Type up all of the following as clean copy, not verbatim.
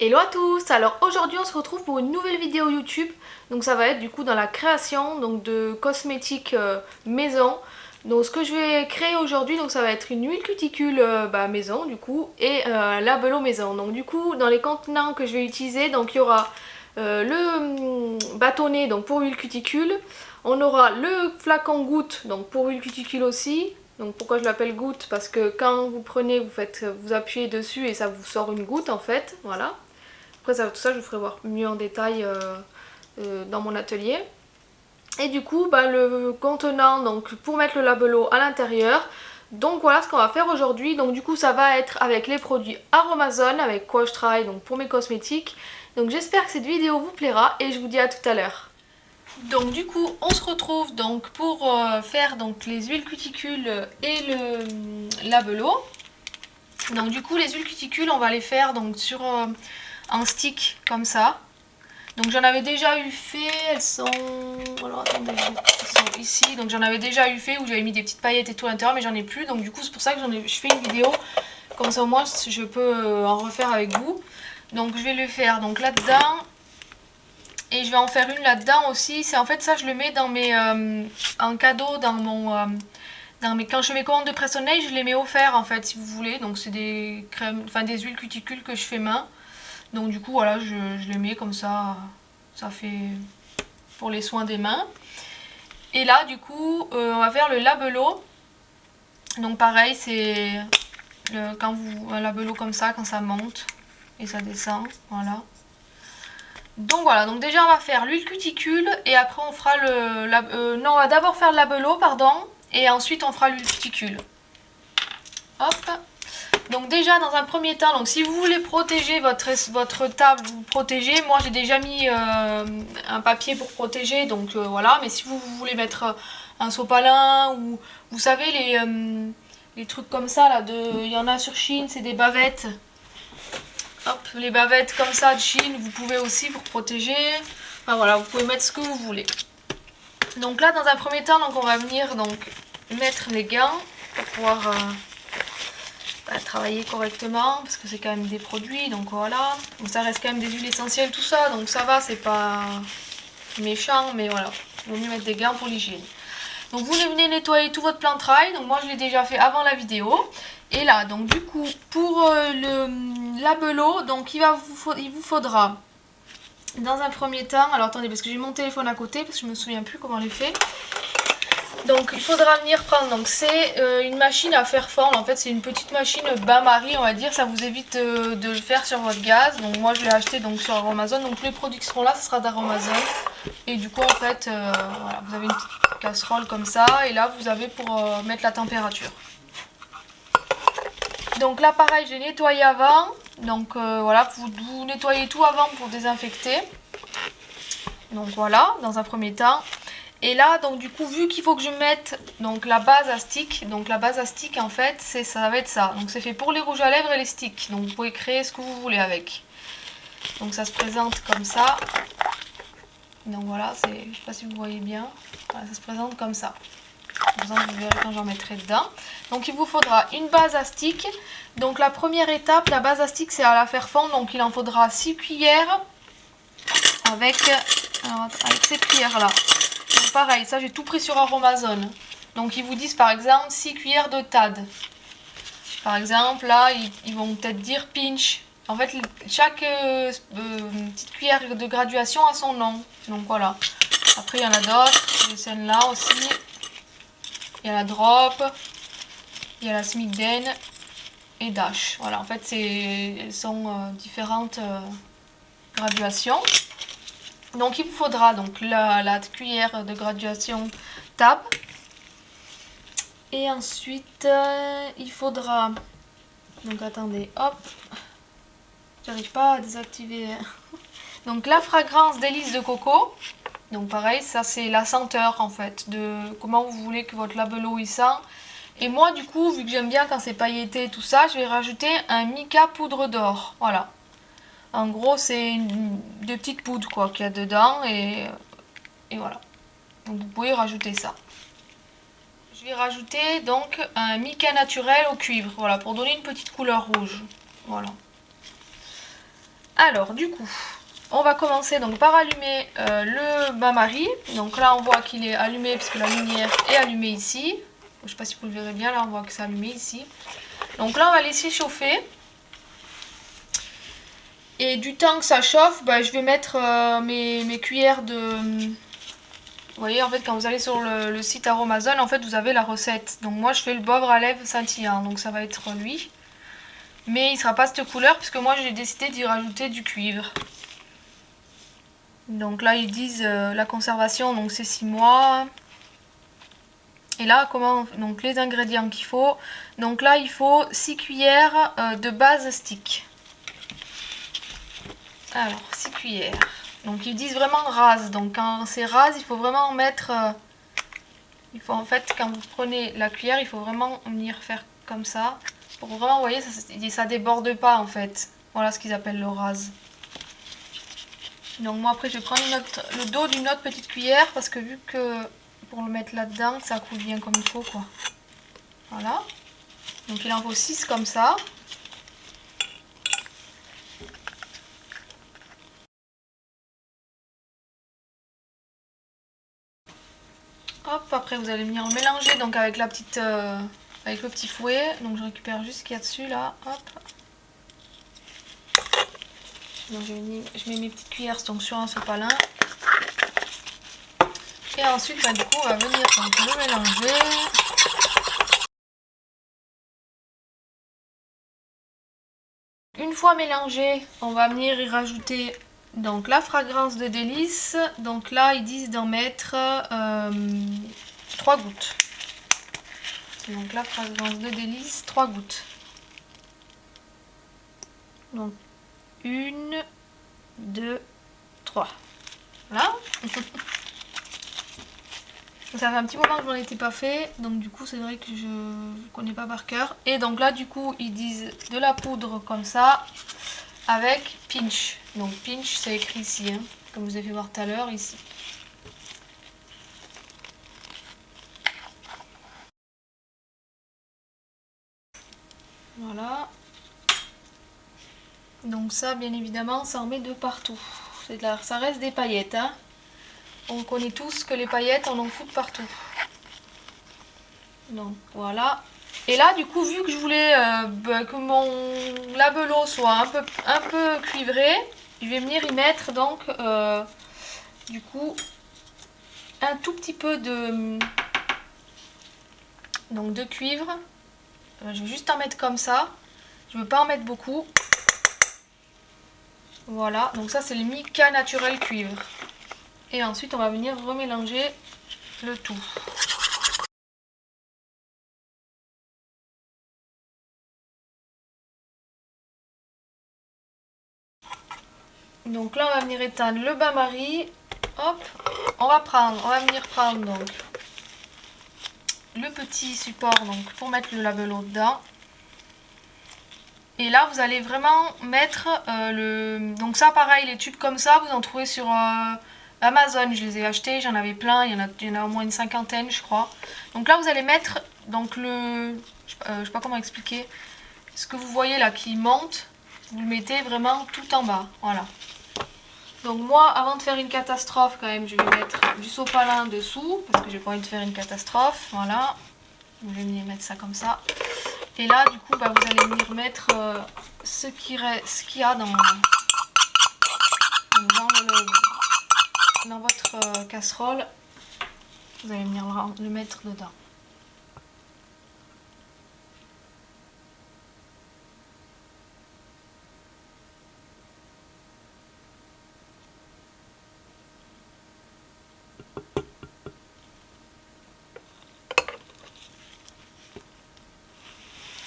Hello à tous. Alors aujourd'hui on se retrouve pour une nouvelle vidéo YouTube. Donc ça va être du coup dans la création donc de cosmétiques maison. Donc ce que je vais créer aujourd'hui, donc ça va être une huile cuticule maison du coup et labello maison. Donc du coup dans les contenants que je vais utiliser, donc il y aura le bâtonnet donc pour huile cuticule. On aura le flacon goutte donc pour huile cuticule aussi. Donc pourquoi je l'appelle goutte? Parce que quand vous prenez, vous appuyez dessus et ça vous sort une goutte en fait, voilà. Après tout ça je vous ferai voir mieux en détail dans mon atelier. Et du coup le contenant donc pour mettre le labello à l'intérieur. Donc voilà ce qu'on va faire aujourd'hui. Donc du coup ça va être avec les produits Aromazone avec quoi je travaille donc pour mes cosmétiques. Donc j'espère que cette vidéo vous plaira et je vous dis à tout à l'heure. Donc du coup on se retrouve donc pour faire donc les huiles cuticules et le labello. Donc du coup les huiles cuticules on va les faire donc sur un stick comme ça. Donc j'en avais déjà eu fait, elles sont... Alors attendez, elles sont ici. Donc j'en avais déjà eu fait où j'avais mis des petites paillettes et tout à l'intérieur, mais j'en ai plus. Donc du coup c'est pour ça que je fais une vidéo. Comme ça au moins je peux en refaire avec vous. Donc je vais le faire donc là-dedans. Et je vais en faire une là-dedans aussi. C'est en fait ça je le mets dans mes... en cadeau dans mon... quand je fais mes commandes de presse-soleil, je les mets offerts en fait si vous voulez. Donc c'est des crèmes, enfin des huiles cuticules que je fais main. Donc du coup voilà, je les mets comme ça, ça fait pour les soins des mains. Et là du coup on va faire le labello. Donc pareil c'est quand vous un labello comme ça, quand ça monte et ça descend, voilà. Donc voilà, donc déjà on va faire l'huile cuticule et après on fera non on va d'abord faire le labello pardon et ensuite on fera l'huile cuticule. Hop. Donc déjà dans un premier temps, donc si vous voulez protéger votre table, vous protégez. Moi j'ai déjà mis un papier pour protéger, donc voilà. Mais si vous voulez mettre un sopalin ou vous savez les trucs comme ça là, il y en a sur Chine, c'est des bavettes. Hop, les bavettes comme ça de Chine, vous pouvez aussi pour protéger. Enfin voilà, vous pouvez mettre ce que vous voulez. Donc là dans un premier temps, donc on va venir donc mettre les gants pour pouvoir travailler correctement parce que c'est quand même des produits, donc voilà. Donc ça reste quand même des huiles essentielles tout ça, donc ça va, c'est pas méchant, mais voilà, il vaut mieux mettre des gants pour l'hygiène. Donc vous venez nettoyer tout votre plan de travail, donc moi je l'ai déjà fait avant la vidéo. Et là donc du coup pour le labello, donc il vous faudra dans un premier temps, alors attendez parce que j'ai mon téléphone à côté parce que je me souviens plus comment on les fait. Donc il faudra venir prendre, donc c'est une machine à faire fondre, en fait c'est une petite machine bain-marie on va dire, ça vous évite de le faire sur votre gaz. Donc moi je l'ai acheté donc sur Aromazone, donc tous les produits qui seront là ce sera d'Aromazone. Et du coup en fait voilà, vous avez une petite casserole comme ça et là vous avez pour mettre la température. Donc là pareil j'ai nettoyé avant, donc voilà vous nettoyez tout avant pour désinfecter. Donc voilà dans un premier temps. Et là donc du coup vu qu'il faut que je mette donc la base à stick, donc la base à stick en fait ça va être ça. Donc c'est fait pour les rouges à lèvres et les sticks, donc vous pouvez créer ce que vous voulez avec. Donc ça se présente comme ça. Donc voilà, je sais pas si vous voyez bien, voilà, ça se présente comme ça. Vous verrez quand j'en mettrai dedans. Donc il vous faudra une base à stick. Donc la première étape, la base à stick c'est à la faire fondre, donc il en faudra 6 cuillères avec cette cuillère là. Donc pareil, ça j'ai tout pris sur Aromazone. Donc ils vous disent par exemple 6 cuillères de TAD. Par exemple là ils vont peut-être dire pinch. En fait chaque petite cuillère de graduation a son nom. Donc voilà. Après il y en a d'autres. Il y a celle-là aussi. Il y a la drop. Il y a la Smithden. Et Dash. Voilà, en fait elles sont différentes graduations. Donc il vous faudra donc la cuillère de graduation tab. Et ensuite il faudra, donc attendez, hop, j'arrive pas à désactiver. Donc la fragrance délice de coco. Donc pareil, ça c'est la senteur en fait de comment vous voulez que votre labello il sent. Et moi du coup, vu que j'aime bien quand c'est pailleté et tout ça, je vais rajouter un mica poudre d'or. Voilà. En gros, c'est des petites poudres quoi qu'il y a dedans et voilà. Donc vous pouvez rajouter ça. Je vais rajouter donc un mica naturel au cuivre, voilà, pour donner une petite couleur rouge. Voilà. Alors du coup, on va commencer donc par allumer le bain-marie. Donc là on voit qu'il est allumé puisque la lumière est allumée ici. Je ne sais pas si vous le verrez bien, là on voit que c'est allumé ici. Donc là on va laisser chauffer. Et du temps que ça chauffe, bah, je vais mettre mes cuillères de... Vous voyez, en fait, quand vous allez sur le site Aromazone, en fait, vous avez la recette. Donc moi, je fais le bobbre à lèvres scintillant, donc ça va être lui. Mais il ne sera pas cette couleur, puisque moi, j'ai décidé d'y rajouter du cuivre. Donc là, ils disent la conservation, donc c'est 6 mois. Et là, comment donc les ingrédients qu'il faut. Donc là, il faut 6 cuillères de base stick. Alors, 6 cuillères. Donc ils disent vraiment rase. Donc quand c'est rase, il faut vraiment mettre... il faut en fait, quand vous prenez la cuillère, il faut vraiment venir faire comme ça. Pour vraiment, vous voyez, ça déborde pas en fait. Voilà ce qu'ils appellent le rase. Donc moi après, je vais prendre le dos d'une autre petite cuillère. Parce que vu que pour le mettre là-dedans, ça coule bien comme il faut quoi. Voilà. Donc il en faut 6 comme ça. Hop, après vous allez venir mélanger donc avec la petite, avec le petit fouet. Donc je récupère juste ce qu'il y a dessus là. Hop. Donc je mets mes petites cuillères donc sur un sopalin. Et ensuite bah, du coup on va venir donc, le mélanger. Une fois mélangé, on va venir y rajouter donc la fragrance de délice. Donc là ils disent d'en mettre 3 gouttes. Donc la fragrance de délice, 3 gouttes. Donc 1, 2, 3. Voilà. Ça fait un petit moment que je n'en étais pas fait, donc du coup c'est vrai que je ne connais pas par cœur. Et donc là du coup ils disent de la poudre comme ça avec pinch. Donc pinch c'est écrit ici, hein, comme vous avez fait voir tout à l'heure ici. Voilà. Donc ça bien évidemment ça en met de partout. Ça reste des paillettes, hein. On connaît tous que les paillettes on en fout de partout. Donc voilà. Et là du coup vu que je voulais que mon labello soit un peu cuivré, je vais venir y mettre donc du coup un tout petit peu de cuivre. Je vais juste en mettre comme ça. Je ne veux pas en mettre beaucoup. Voilà, donc ça c'est le mica naturel cuivre. Et ensuite on va venir remélanger le tout. Donc là on va venir éteindre le bain-marie. Hop, on va venir prendre donc le petit support donc pour mettre le labello dedans. Et là vous allez vraiment mettre donc ça pareil, les tubes comme ça vous en trouvez sur Amazon, je les ai achetés, j'en avais plein, il y en a au moins une cinquantaine je crois. Donc là vous allez mettre donc je sais pas comment expliquer, ce que vous voyez là qui monte, vous le mettez vraiment tout en bas, voilà. Donc moi avant de faire une catastrophe quand même je vais mettre du sopalin dessous, parce que j'ai pas envie de faire une catastrophe, voilà. Je vais venir mettre ça comme ça. Et là du coup bah, vous allez venir mettre ce qu'il y a dans votre casserole. Vous allez venir le mettre dedans.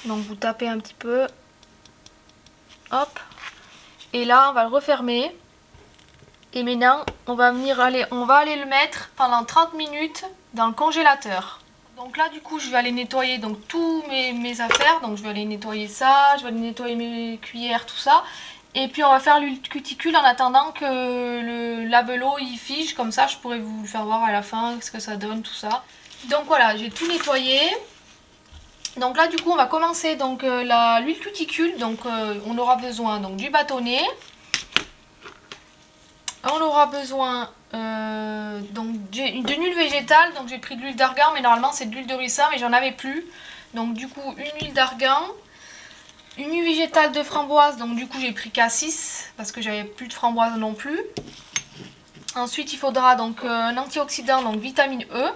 Donc vous tapez un petit peu. Hop. Et là on va le refermer. Et maintenant on va aller le mettre pendant 30 minutes dans le congélateur. Donc là du coup je vais aller nettoyer donc tous mes affaires. Donc je vais aller nettoyer ça, je vais aller nettoyer mes cuillères, tout ça. Et puis on va faire l'huile cuticule en attendant que le labello il fige. Comme ça je pourrai vous faire voir à la fin ce que ça donne, tout ça. Donc voilà, j'ai tout nettoyé. Donc là du coup on va commencer donc l'huile cuticule. Donc on aura besoin donc du bâtonnet. On aura besoin de l'huile végétale, donc j'ai pris de l'huile d'argan, mais normalement c'est de l'huile de ricin, mais j'en avais plus. Donc du coup une huile d'argan, une huile végétale de framboise, donc du coup j'ai pris K6 parce que j'avais plus de framboise non plus. Ensuite il faudra donc un antioxydant, donc vitamine E,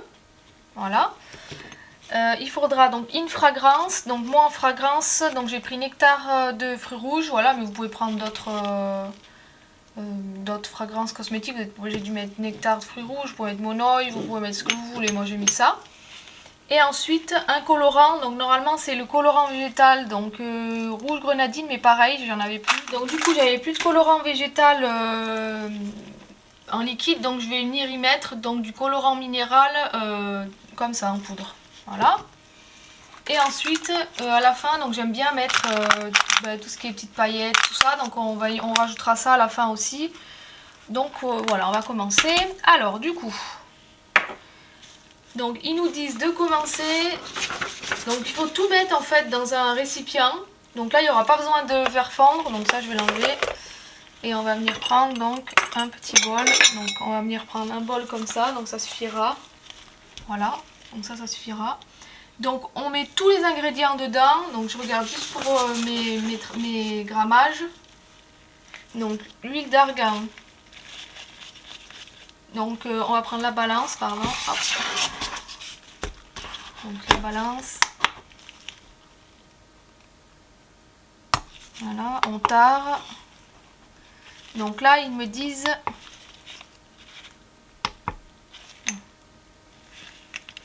voilà. Il faudra donc une fragrance, donc moi en fragrance, donc j'ai pris nectar de fruits rouges, voilà, mais vous pouvez prendre d'autres fragrances cosmétiques. Vous êtes obligé de mettre nectar de fruits rouges, vous pouvez mettre monoï, vous pouvez mettre ce que vous voulez, moi j'ai mis ça. Et ensuite un colorant, donc normalement c'est le colorant végétal, donc rouge grenadine, mais pareil j'en avais plus. Donc du coup j'avais plus de colorant végétal en liquide, donc je vais venir y mettre donc du colorant minéral comme ça en poudre. Voilà. Et ensuite à la fin, donc j'aime bien mettre tout ce qui est petites paillettes, tout ça, donc on rajoutera ça à la fin aussi. Donc voilà, on va commencer. Alors du coup, donc ils nous disent de commencer, donc il faut tout mettre en fait dans un récipient. Donc là il n'y aura pas besoin de faire fondre, donc ça je vais l'enlever. Et on va venir prendre donc un petit bol, donc on va venir prendre un bol comme ça, donc ça suffira. Voilà, donc ça suffira. Donc on met tous les ingrédients dedans, donc je regarde juste pour mes grammages. Donc l'huile d'argan, donc on va prendre la balance, pardon. Hop. Donc la balance. Voilà, on tare. Donc là ils me disent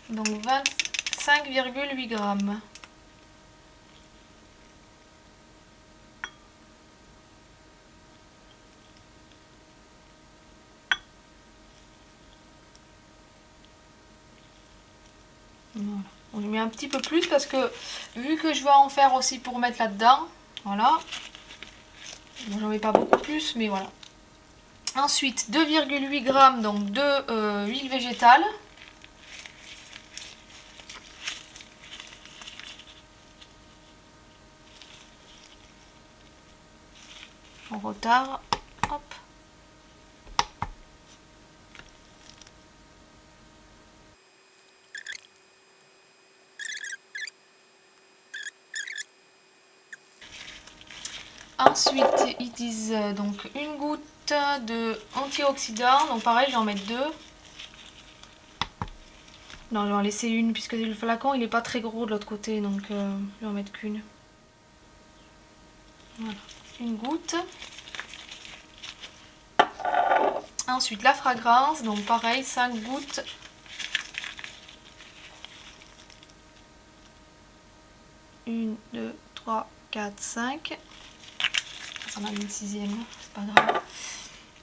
donc 25,8 grammes. Voilà. On lui met un petit peu plus parce que vu que je vais en faire aussi pour mettre là-dedans, voilà. Bon, j'en mets pas beaucoup plus, mais voilà. Ensuite 2,8 grammes donc de huile végétale. On retard. Hop. Ensuite, ils disent donc une goutte de antioxydant. Donc pareil, je vais en mettre deux. Non, je vais en laisser une puisque le flacon il est pas très gros de l'autre côté, donc je vais en mettre qu'une. Voilà, une goutte. Ensuite, la fragrance, donc pareil, 5 gouttes. Une, deux, trois, quatre, 5. Ça m'a mis une sixième, c'est pas grave.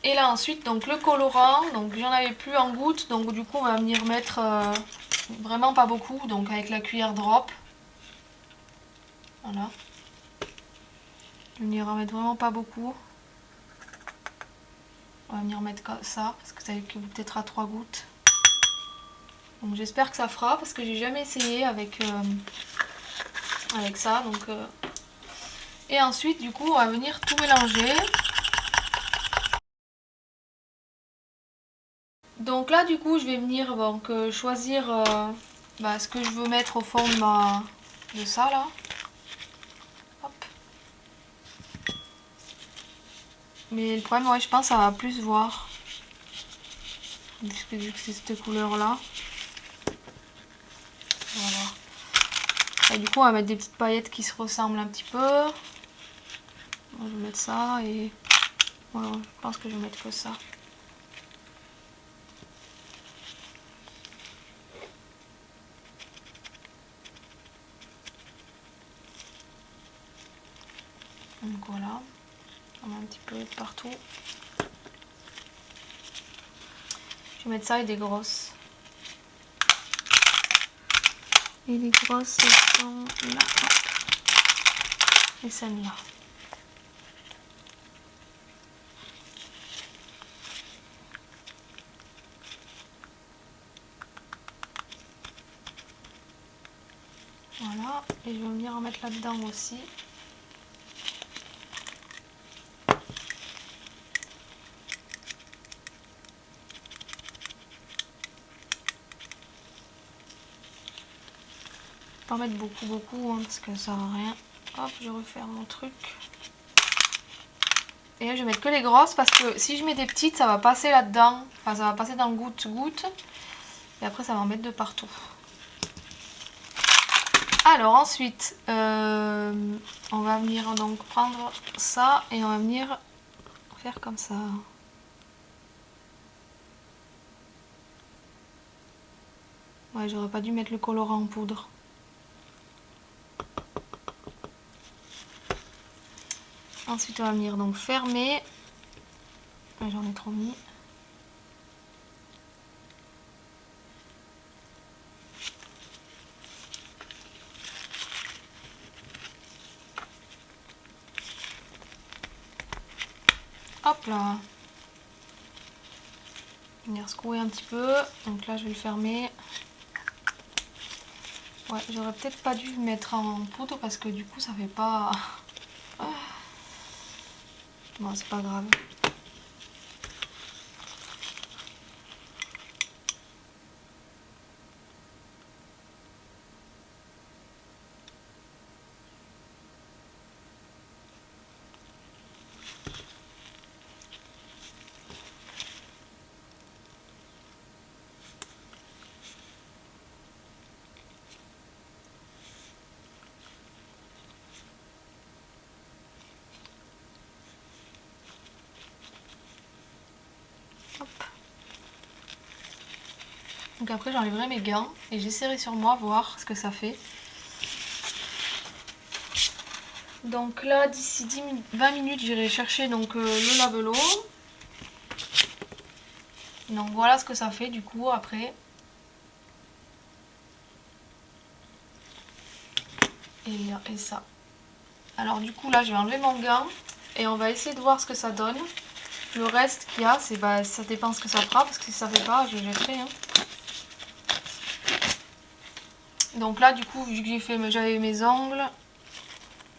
Et là ensuite donc le colorant, donc j'en avais plus en gouttes, donc du coup on va venir mettre vraiment pas beaucoup, donc avec la cuillère drop. Voilà. Je vais venir en mettre vraiment pas beaucoup. On va venir mettre comme ça, parce que ça peut-être à 3 gouttes. Donc j'espère que ça fera, parce que j'ai jamais essayé avec ça. Donc, Et ensuite du coup on va venir tout mélanger. Donc là du coup je vais venir donc, choisir ce que je veux mettre au fond de ça là. Hop. Mais le problème, ouais, je pense que ça va plus se voir. Vu que c'est cette couleur là. Voilà. Et du coup on va mettre des petites paillettes qui se ressemblent un petit peu. Je vais mettre ça et voilà, je pense que je vais mettre que ça. Donc voilà, on met un petit peu partout. Je vais mettre ça et des grosses. Et les grosses sont là. Et celle-là. Voilà, et je vais venir en mettre là-dedans aussi. pas mettre beaucoup hein, parce que ça sert à rien. Hop, je referme mon truc. Et là je vais mettre que les grosses parce que si je mets des petites ça va passer là-dedans. Enfin ça va passer dans le goutte-goutte. Et après ça va en mettre de partout. Alors ensuite on va venir donc prendre ça et on va venir faire comme ça. Ouais, j'aurais pas dû mettre le colorant en poudre. Ensuite on va venir donc fermer. J'en ai trop mis. Hop là. Venir secouer un petit peu. Donc là je vais le fermer. Ouais, j'aurais peut-être pas dû mettre en poudre parce que du coup ça fait pas... Bon, c'est pas grave. Hop. Donc après j'enlèverai mes gants et j'essaierai sur moi voir ce que ça fait. Donc là d'ici 20 minutes j'irai chercher donc le labello. Donc voilà ce que ça fait du coup après. Et ça. Alors du coup là je vais enlever mon gant et on va essayer de voir ce que ça donne. Le reste qu'il y a, c'est bah, ça dépend ce que ça fera parce que si ça fait pas je jetterai. Hein. Donc là du coup vu que j'avais mes ongles,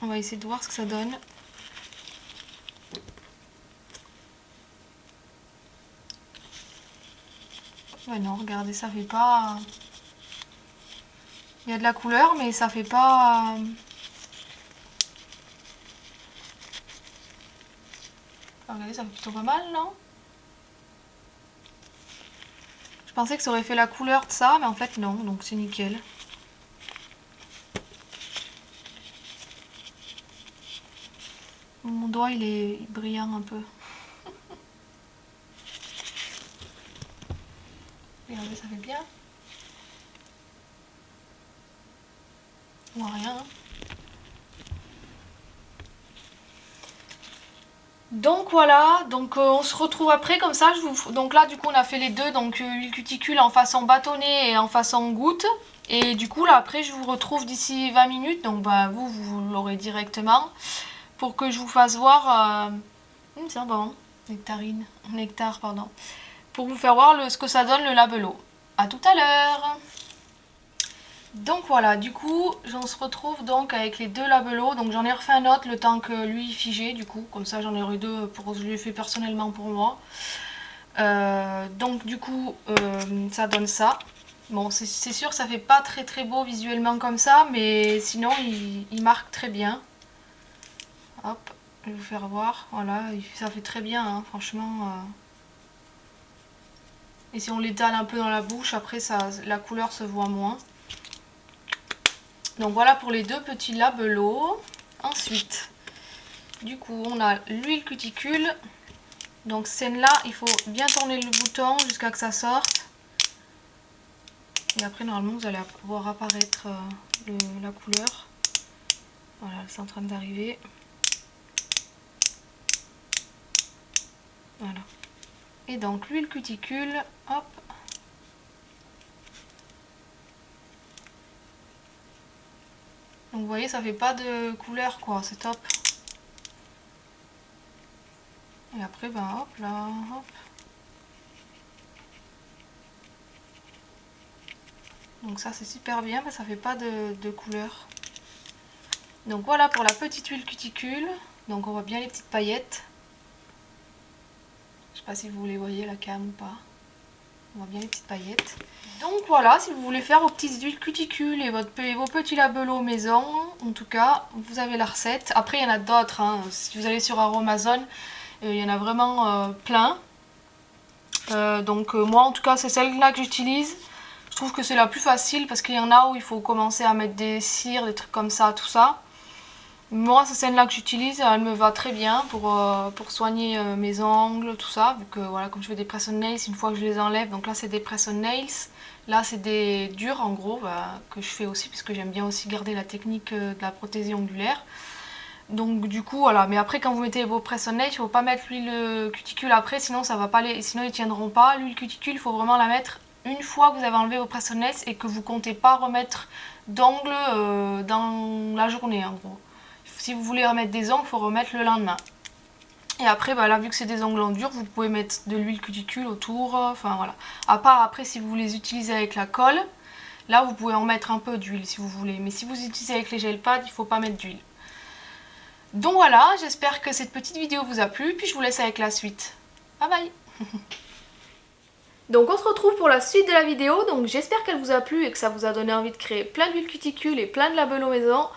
on va essayer de voir ce que ça donne. Ouais non regardez ça fait pas... Il y a de la couleur mais ça fait pas... Regardez ça fait plutôt pas mal non? Je pensais que ça aurait fait la couleur de ça mais en fait non donc c'est nickel. Mon doigt il est brillant un peu. Regardez, ça fait bien. On voit rien. Hein. Donc voilà, donc on se retrouve après comme ça. Donc là du coup on a fait les deux, donc huile cuticule en façon bâtonnet et en façon goutte. Et du coup là après je vous retrouve d'ici 20 minutes, donc bah vous l'aurez directement. Pour que je vous fasse voir... c'est bon, nectar pardon. Pour vous faire voir ce que ça donne le labello. A tout à l'heure. Donc voilà, du coup, on se retrouve donc avec les deux labellos. Donc j'en ai refait un autre le temps que lui figé, du coup. Comme ça, j'en ai eu deux, je l'ai fait personnellement pour moi. Donc du coup, ça donne ça. Bon, c'est sûr, ça fait pas très très beau visuellement comme ça, mais sinon, il marque très bien. Hop, je vais vous faire voir. Voilà, ça fait très bien, hein, franchement. Et si on l'étale un peu dans la bouche, après, la couleur se voit moins. Donc voilà pour les deux petits labellos. Ensuite, du coup, on a l'huile cuticule. Donc celle-là, il faut bien tourner le bouton jusqu'à que ça sorte. Et après, normalement, vous allez voir apparaître la couleur. Voilà, c'est en train d'arriver. Voilà. Et donc l'huile cuticule, hop. Donc vous voyez, ça fait pas de couleur quoi, c'est top. Et après, ben hop là, hop. Donc ça c'est super bien, mais ça fait pas de couleur. Donc voilà pour la petite huile cuticule. Donc on voit bien les petites paillettes. Je sais pas si vous les voyez la cam ou pas. On voit bien les petites paillettes. Donc voilà, si vous voulez faire vos petites huiles cuticules et vos petits labellos maison, en tout cas, vous avez la recette. Après, il y en a d'autres, hein. Si vous allez sur Aromazone, il y en a vraiment plein. Moi, en tout cas, c'est celle-là que j'utilise. Je trouve que c'est la plus facile parce qu'il y en a où il faut commencer à mettre des cires, des trucs comme ça, tout ça. Moi, c'est celle-là que j'utilise, elle me va très bien pour soigner mes ongles, tout ça. Vu que, voilà, comme je fais des press on nails, une fois que je les enlève, donc là c'est des press on nails. Là c'est des durs en gros, que je fais aussi parce que j'aime bien aussi garder la technique de la prothésie ongulaire. Donc du coup voilà, mais après quand vous mettez vos press on nails, il ne faut pas mettre l'huile cuticule après, sinon ça va pas sinon ils tiendront pas. L'huile cuticule, il faut vraiment la mettre une fois que vous avez enlevé vos press on nails et que vous comptez pas remettre d'ongles dans la journée en gros. Si vous voulez remettre des ongles, il faut remettre le lendemain. Et après, là, vu que c'est des ongles en dur, vous pouvez mettre de l'huile cuticule autour. Enfin, voilà. À part, après, si vous les utilisez avec la colle, là, vous pouvez en mettre un peu d'huile si vous voulez. Mais si vous utilisez avec les gel pads, il ne faut pas mettre d'huile. Donc voilà, j'espère que cette petite vidéo vous a plu. Puis je vous laisse avec la suite. Bye bye. Donc on se retrouve pour la suite de la vidéo. Donc j'espère qu'elle vous a plu et que ça vous a donné envie de créer plein d'huile cuticule et plein de labellos maison.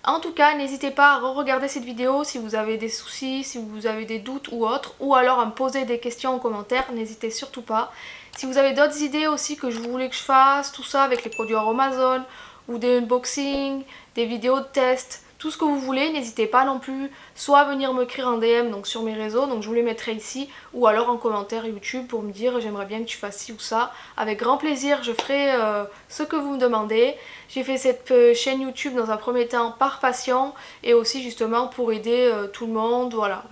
En tout cas, n'hésitez pas à re-regarder cette vidéo si vous avez des soucis, si vous avez des doutes ou autres, ou alors à me poser des questions en commentaire, n'hésitez surtout pas. Si vous avez d'autres idées aussi que je voulais que je fasse, tout ça avec les produits Aromazone, ou des unboxings, des vidéos de test, tout ce que vous voulez, n'hésitez pas non plus soit à venir m'écrire en DM donc sur mes réseaux, donc je vous les mettrai ici, ou alors en commentaire YouTube pour me dire j'aimerais bien que tu fasses ci ou ça. Avec grand plaisir je ferai ce que vous me demandez. J'ai fait cette chaîne YouTube dans un premier temps par passion et aussi justement pour aider tout le monde, voilà,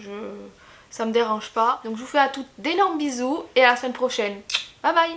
ça me dérange pas. Donc je vous fais à toutes d'énormes bisous et à la semaine prochaine. Bye bye.